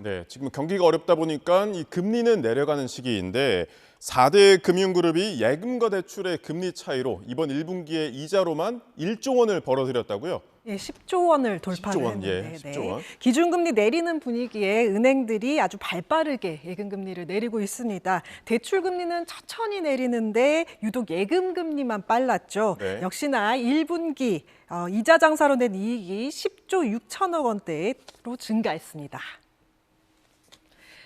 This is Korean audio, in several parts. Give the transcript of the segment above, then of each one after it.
네, 지금 경기가 어렵다 보니까 이 금리는 내려가는 시기인데 4대 금융그룹이 예금과 대출의 금리 차이로 이번 1분기에 이자로만 1조 원을 벌어들였다고요? 예, 10조 원을 10조 돌파를 원, 했는데 예, 10조 원. 기준금리 내리는 분위기에 은행들이 아주 발빠르게 예금금리를 내리고 있습니다. 대출금리는 천천히 내리는데 유독 예금금리만 빨랐죠. 네. 역시나 1분기 이자 장사로 낸 이익이 10조 6천억 원대로 증가했습니다.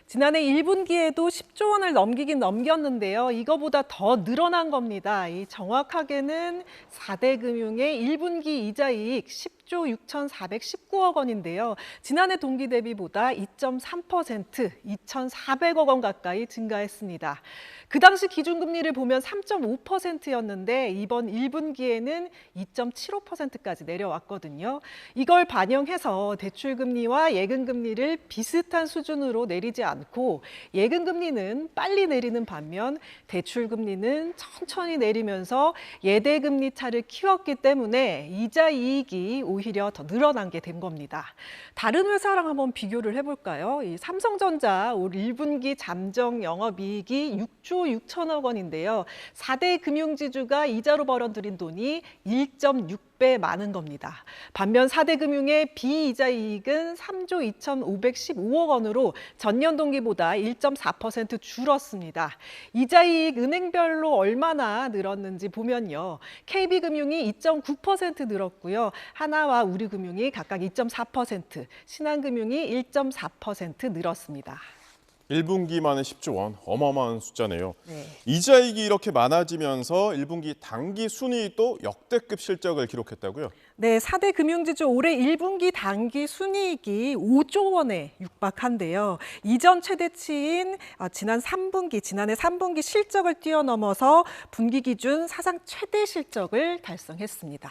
지난해 1분기에도 10조 원을 넘기긴 넘겼는데요. 이거보다 더 늘어난 겁니다. 정확하게는 4대 금융의 1분기 이자이익 10조 6,419억 원인데요. 지난해 동기 대비보다 2.3%, 2,400억 원 가까이 증가했습니다. 그 당시 기준금리를 보면 3.5%였는데 이번 1분기에는 2.75%까지 내려왔거든요. 이걸 반영해서 대출금리와 예금금리를 비슷한 수준으로 내리지 않고 예금금리는 빨리 내리는 반면 대출금리는 천천히 내리면서 예대금리 차를 키웠기 때문에 이자 이익이 오히려 더 늘어난 게 된 겁니다. 다른 회사랑 한번 비교를 해볼까요? 이 삼성전자 올 1분기 잠정 영업이익이 6조 6천억 원인데요. 4대 금융지주가 이자로 벌어들인 돈이 1.6배 많은 겁니다. 반면 4대 금융의 비이자 이익은 3조 2,515억 원으로 전년 동기보다 1.4% 줄었습니다. 이자 이익 은행별로 얼마나 늘었는지 보면요. KB금융이 2.9% 늘었고요. 하나와 우리금융이 각각 2.4%, 신한금융이 1.4% 늘었습니다. 1분기 만에 10조 원, 어마어마한 숫자네요. 네. 이자이익이 이렇게 많아지면서 1분기 당기 순이익도 역대급 실적을 기록했다고요? 네, 4대 금융지주 올해 1분기 당기 순이익이 5조 원에 육박한데요. 이전 최대치인 지난해 3분기 실적을 뛰어넘어서 분기 기준 사상 최대 실적을 달성했습니다.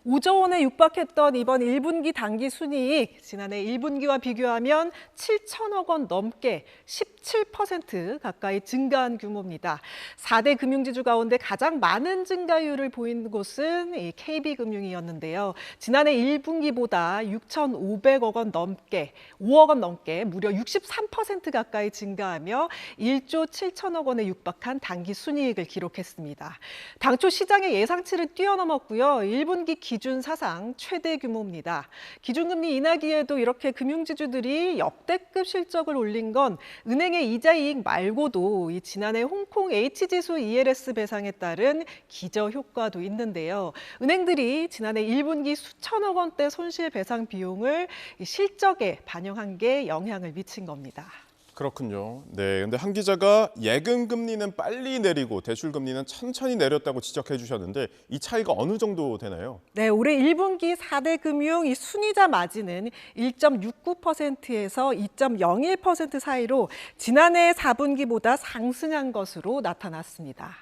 5조 원에 육박했던 이번 1분기 당기 순이익, 지난해 1분기와 비교하면 7천억 원 넘게 17% 가까이 증가한 규모입니다. 4대 금융지주 가운데 가장 많은 증가율을 보인 곳은 이 KB금융이었는데요. 지난해 1분기보다 6,500억 원 넘게, 5억 원 넘게 무려 63% 가까이 증가하며 1조 7천억 원에 육박한 당기 순이익을 기록했습니다. 당초 시장의 예상치를 뛰어넘었고요. 1분기 기준 사상 최대 규모입니다. 기준금리 인하기에도 이렇게 금융지주들이 역대급 실적을 올린 건 은행의 이자이익 말고도 이 지난해 홍콩 H지수 ELS 배상에 따른 기저효과도 있는데요. 은행들이 지난해 1분기 수천억 원대 손실 배상 비용을 실적에 반영한 게 영향을 미친 겁니다. 그렇군요. 네, 근데 한 기자가 예금 금리는 빨리 내리고 대출 금리는 천천히 내렸다고 지적해 주셨는데 이 차이가 어느 정도 되나요? 네, 올해 1분기 4대 금융 이 순이자 마진은 1.69%에서 2.01% 사이로 지난해 4분기보다 상승한 것으로 나타났습니다.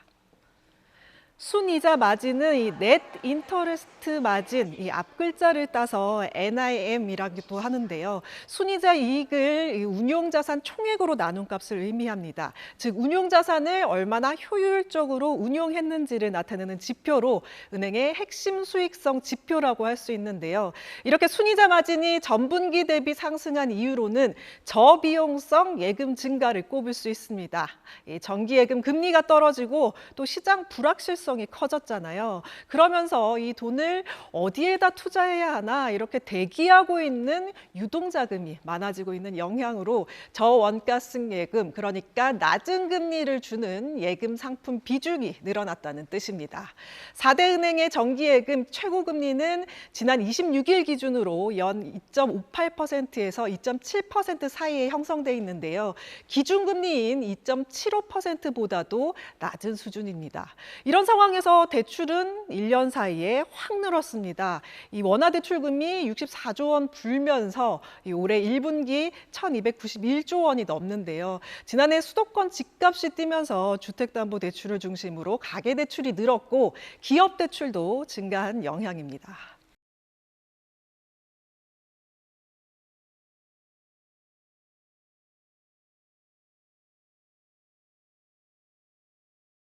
순이자 마진은 이 넷 인터레스트 마진, 이 앞글자를 따서 NIM이라고도 하는데요. 순이자 이익을 운용자산 총액으로 나눈 값을 의미합니다. 즉 운용자산을 얼마나 효율적으로 운용했는지를 나타내는 지표로 은행의 핵심 수익성 지표라고 할 수 있는데요. 이렇게 순이자 마진이 전분기 대비 상승한 이유로는 저비용성 예금 증가를 꼽을 수 있습니다. 정기예금 금리가 떨어지고 또 시장 불확실성 이 커졌잖아요. 그러면서 이 돈을 어디에다 투자해야 하나 이렇게 대기하고 있는 유동자금이 많아지고 있는 영향으로 저원가성 예금, 그러니까 낮은 금리를 주는 예금 상품 비중이 늘어났다는 뜻입니다. 4대 은행의 정기예금 최고금리는 지난 26일 기준으로 연 2.58%에서 2.7% 사이에 형성돼 있는데요. 기준금리인 2.75%보다도 낮은 수준입니다. 이런 상황에서 대출은 1년 사이에 확 늘었습니다. 이 원화대출금이 64조 원 불면서 올해 1분기 1,291조 원이 넘는데요. 지난해 수도권 집값이 뛰면서 주택담보대출을 중심으로 가계대출이 늘었고 기업대출도 증가한 영향입니다.